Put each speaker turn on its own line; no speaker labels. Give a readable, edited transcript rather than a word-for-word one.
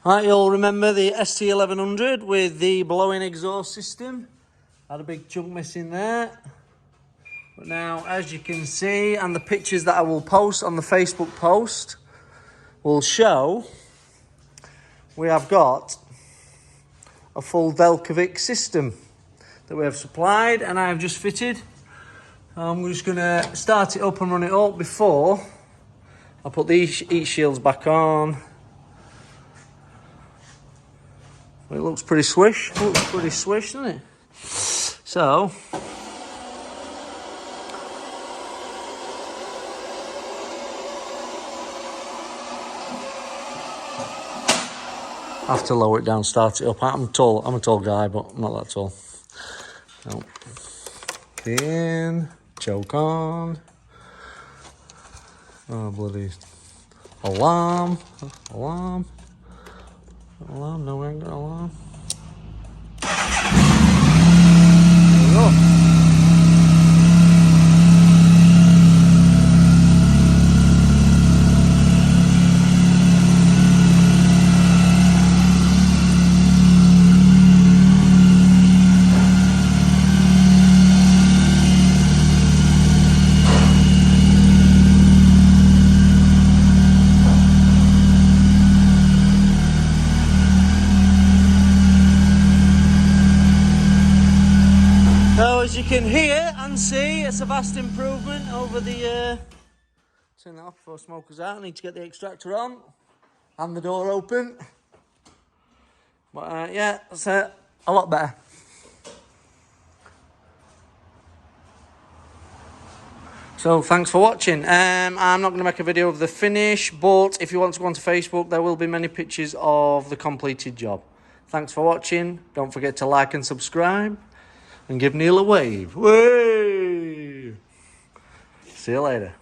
Right, you'll remember the ST1100 with the blowing exhaust system. Had a big chunk missing there. But now, as you can see, and the pictures that I will post on the Facebook post will show, we have got a full Delkevic system that we have supplied and I have just fitted. I'm just going to start it up and run it up before I put the heat shields back on. It looks pretty swish. Looks pretty swish, doesn't it? So, I have to lower it down, start it up. I'm a tall guy, but I'm not that tall. No. In, choke on. Oh, bloody alarm. Alarm. Alarm, no, we ain't got an alarm. There we go. So as you can hear and see, it's a vast improvement over the... turn that off before smoker's out. I need to get the extractor on and the door open. But yeah, it's a lot better. So thanks for watching. I'm not going to make a video of the finish, but if you want to go onto Facebook, there will be many pictures of the completed job. Thanks for watching. Don't forget to like and subscribe. And give Neil a wave. Wave! See you later.